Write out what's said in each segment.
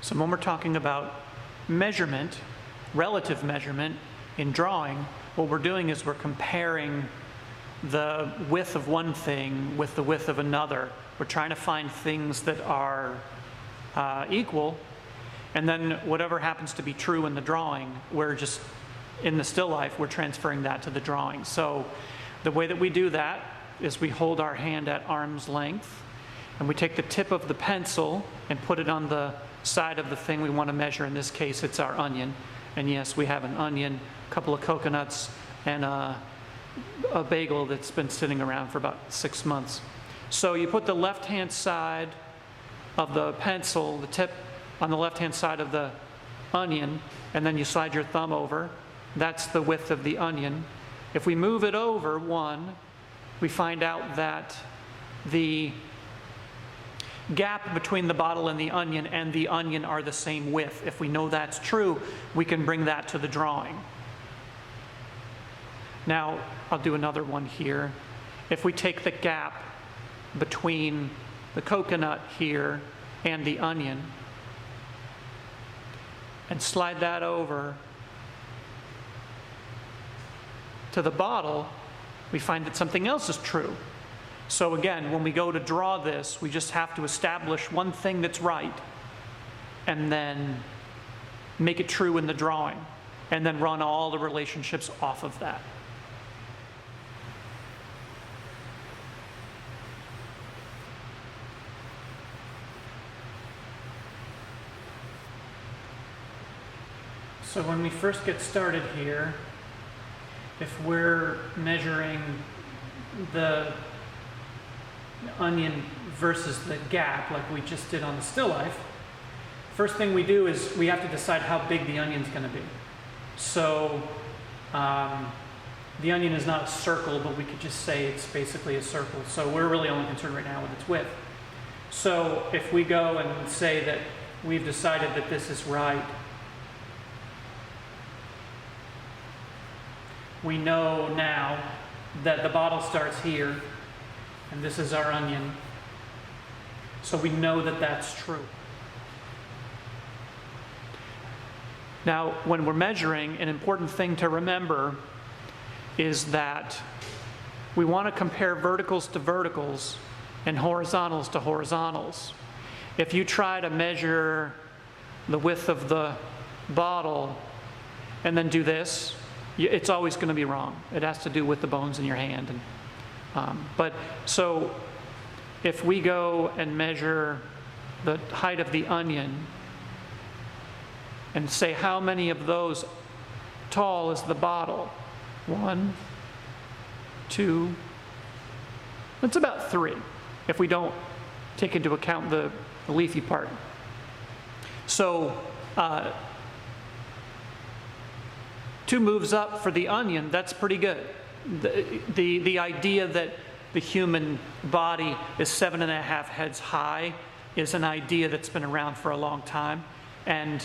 So when we're talking about measurement, relative measurement in drawing, what we're doing is we're comparing the width of one thing with the width of another. We're trying to find things that are equal, and then whatever happens to be true in the drawing, we're just, in the still life, we're transferring that to the drawing. So the way that we do that is we hold our hand at arm's length, and we take the tip of the pencil and put it on the side of the thing we want to measure. In this case, it's our onion. And yes, we have an onion, a couple of coconuts, and a bagel that's been sitting around for about 6 months. So you put the left-hand side of the pencil, the tip on the left-hand side of the onion, and then you slide your thumb over. That's the width of the onion. If we move it over 1, we find out that the gap between the bottle and the onion are the same width. If we know that's true, we can bring that to the drawing. Now, I'll do another one here. If we take the gap between the coconut here and the onion and slide that over to the bottle, we find that something else is true. So again, when we go to draw this, we just have to establish one thing that's right and then make it true in the drawing, and then run all the relationships off of that. So when we first get started here, if we're measuring the onion versus the gap like we just did on the still life, first thing we do is we have to decide how big the onion's going to be. So the onion is not a circle, but we could just say it's basically a circle. So we're really only concerned right now with its width. So if we go and say that we've decided that this is right, we know now that the bottle starts here, and this is our onion. So we know that that's true. Now, when we're measuring, an important thing to remember is that we want to compare verticals to verticals and horizontals to horizontals. If you try to measure the width of the bottle and then do this, it's always going to be wrong. It has to do with the bones in your hand. But so if we go and measure the height of the onion and say how many of those tall is the bottle? 1, 2, it's about 3 if we don't take into account the leafy part. So 2 moves up for the onion, that's pretty good. The idea that the human body is 7.5 heads high is an idea that's been around for a long time. And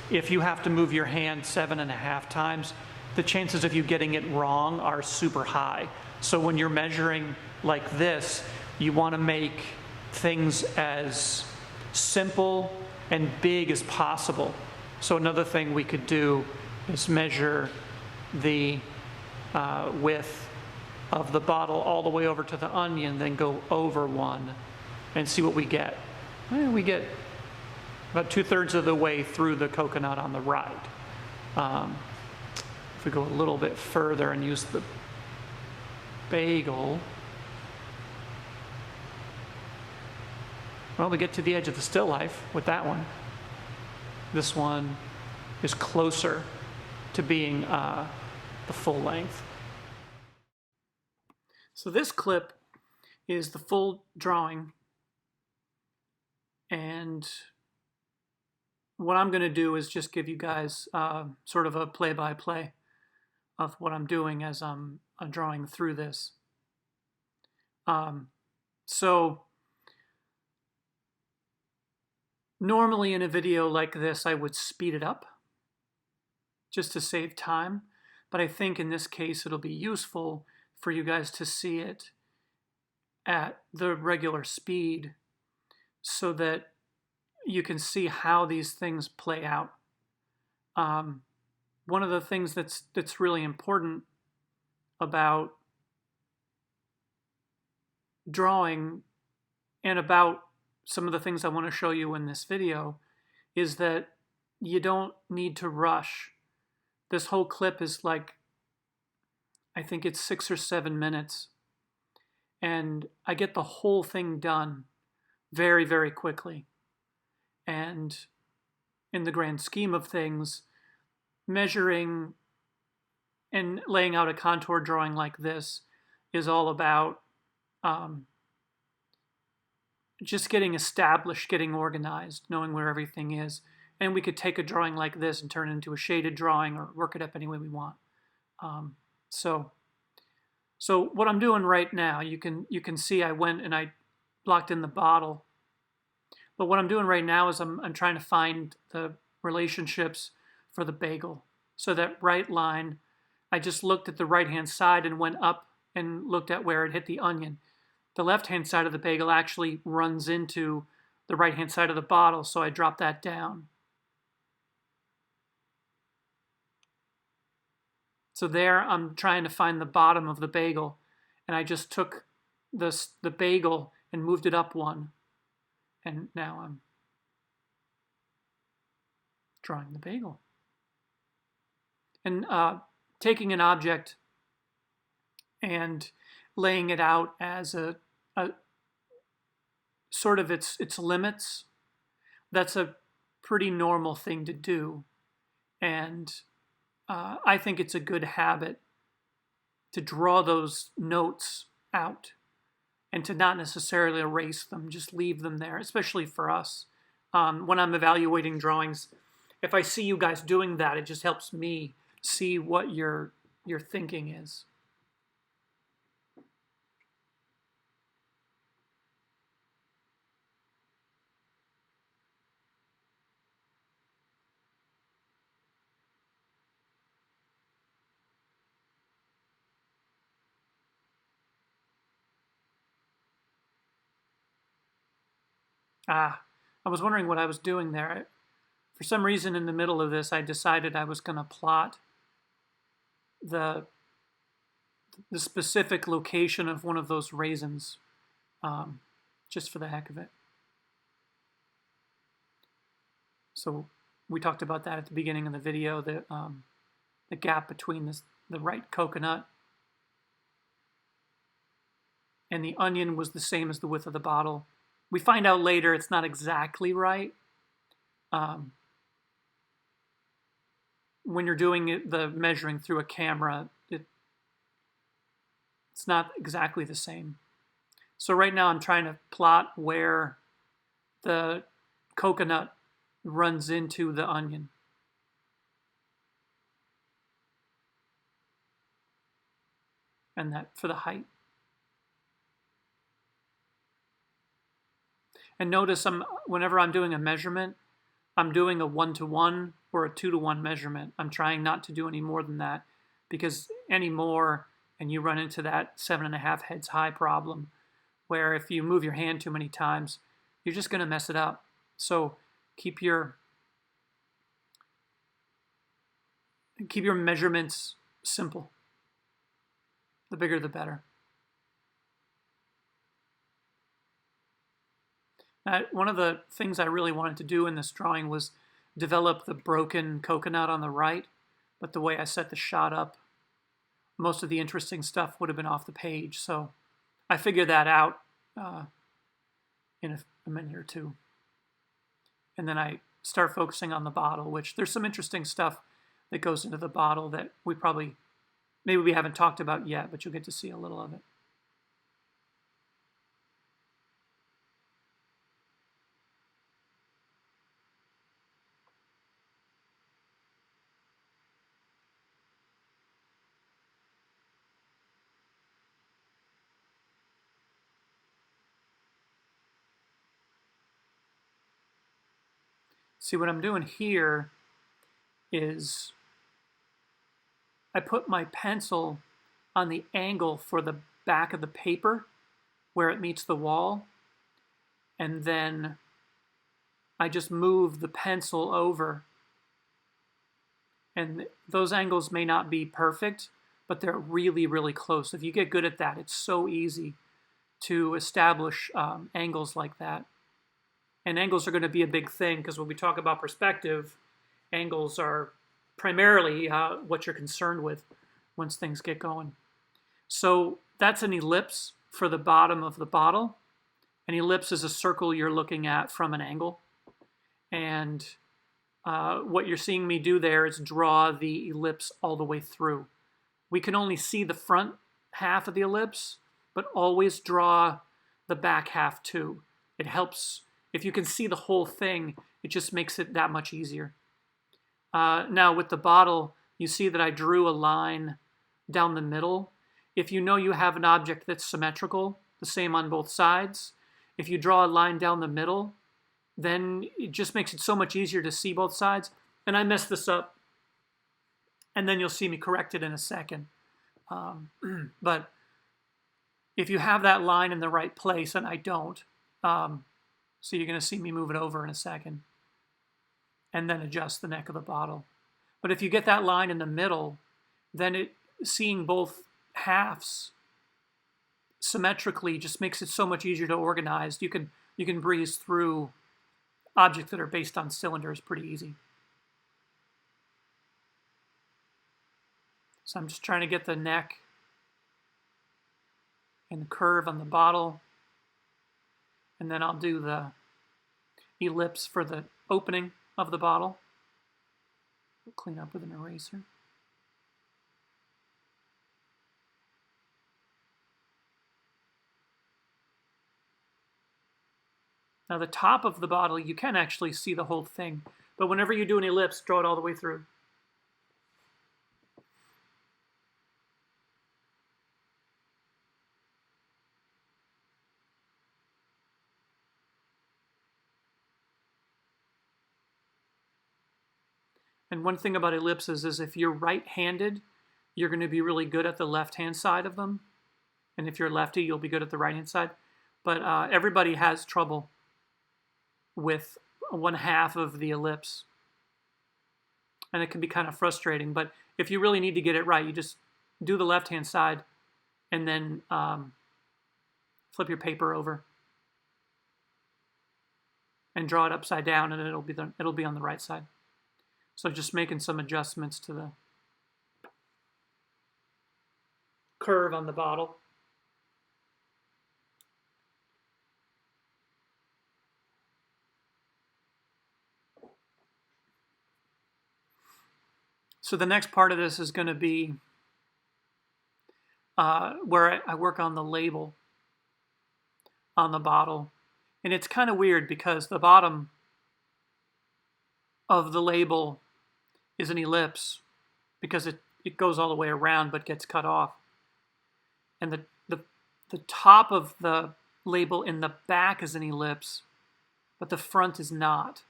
if you have to move your hand 7.5 times, the chances of you getting it wrong are super high. So when you're measuring like this, you want to make things as simple and big as possible. So another thing we could do is measure the width of the bottle all the way over to the onion, then go over 1 and see what we get. We get about 2/3 of the way through the coconut on the right. If we go a little bit further and use the bagel, well, we get to the edge of the still life with that one. This one is closer to being the full length. So this clip is the full drawing, and what I'm going to do is just give you guys sort of a play-by-play of what I'm doing as I'm drawing through this. So normally in a video like this I would speed it up just to save time, but I think in this case it'll be useful for you guys to see it at the regular speed so that you can see how these things play out. One of the things that's really important about drawing and about some of the things I want to show you in this video is that you don't need to rush. This whole clip is like, I think it's 6 or 7 minutes, and I get the whole thing done very, very quickly. And in the grand scheme of things, measuring and laying out a contour drawing like this is all about just getting established, getting organized, knowing where everything is. And we could take a drawing like this and turn it into a shaded drawing or work it up any way we want. So what I'm doing right now, you can see I went and I blocked in the bottle. But what I'm doing right now is I'm trying to find the relationships for the bagel. So that right line, I just looked at the right-hand side and went up and looked at where it hit the onion. The left-hand side of the bagel actually runs into the right-hand side of the bottle, so I dropped that down. So there I'm trying to find the bottom of the bagel, and I just took the bagel and moved it up one. And now I'm drawing the bagel. And taking an object and laying it out as a sort of its limits, that's a pretty normal thing to do. And I think it's a good habit to draw those notes out and to not necessarily erase them, just leave them there, especially for us. When I'm evaluating drawings, if I see you guys doing that, it just helps me see what your thinking is. I was wondering what I was doing there. For some reason in the middle of this, I decided I was going to plot the specific location of one of those raisins, just for the heck of it. So we talked about that at the beginning of the video, the gap between the right coconut and the onion was the same as the width of the bottle. We find out later it's not exactly right. When you're doing the measuring through a camera, it's not exactly the same. So right now I'm trying to plot where the coconut runs into the onion. And that for the height. And notice whenever I'm doing a measurement, I'm doing a 1-to-1 or a 2-to-1 measurement. I'm trying not to do any more than that, because any more and you run into that 7.5 heads high problem where if you move your hand too many times, you're just going to mess it up. So keep your measurements simple. The bigger the better. One of the things I really wanted to do in this drawing was develop the broken coconut on the right, but the way I set the shot up, most of the interesting stuff would have been off the page. So I figured that out in a minute or two. And then I start focusing on the bottle, which there's some interesting stuff that goes into the bottle that maybe we haven't talked about yet, but you'll get to see a little of it. See, what I'm doing here is I put my pencil on the angle for the back of the paper where it meets the wall, and then I just move the pencil over. And those angles may not be perfect, but they're really, really close. If you get good at that, it's so easy to establish angles like that. And angles are going to be a big thing because when we talk about perspective, angles are primarily what you're concerned with once things get going. So that's an ellipse for the bottom of the bottle. An ellipse is a circle you're looking at from an angle. And what you're seeing me do there is draw the ellipse all the way through. We can only see the front half of the ellipse, but always draw the back half too. It helps. If you can see the whole thing, it just makes it that much easier. Now with the bottle, you see that I drew a line down the middle. If you know you have an object that's symmetrical, the same on both sides, if you draw a line down the middle, then it just makes it so much easier to see both sides. And I messed this up, and then you'll see me correct it in a second. But if you have that line in the right place, and I don't, so you're going to see me move it over in a second, and then adjust the neck of the bottle. But if you get that line in the middle, then seeing both halves symmetrically just makes it so much easier to organize. You can breeze through objects that are based on cylinders pretty easy. So I'm just trying to get the neck and the curve on the bottle, and then I'll do the ellipse for the opening of the bottle. We'll clean up with an eraser. Now the top of the bottle, you can actually see the whole thing, but whenever you do an ellipse, draw it all the way through. And one thing about ellipses is if you're right-handed, you're going to be really good at the left-hand side of them. And if you're lefty, you'll be good at the right-hand side. But everybody has trouble with one half of the ellipse. And it can be kind of frustrating. But if you really need to get it right, you just do the left-hand side and then flip your paper over and draw it upside down, and it'll be on the right side. So just making some adjustments to the curve on the bottle. So the next part of this is going to be where I work on the label on the bottle. And it's kind of weird because the bottom of the label is an ellipse because it goes all the way around but gets cut off. And the top of the label in the back is an ellipse, but the front is not.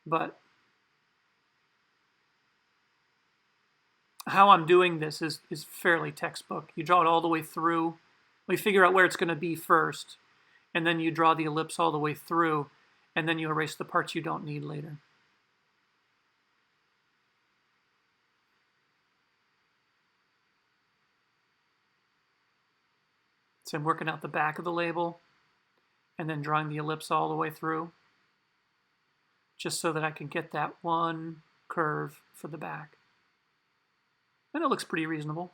But how I'm doing this is fairly textbook. You draw it all the way through. We figure out where it's going to be first, and then you draw the ellipse all the way through, and then you erase the parts you don't need later. So I'm working out the back of the label and then drawing the ellipse all the way through, just so that I can get that one curve for the back. And it looks pretty reasonable.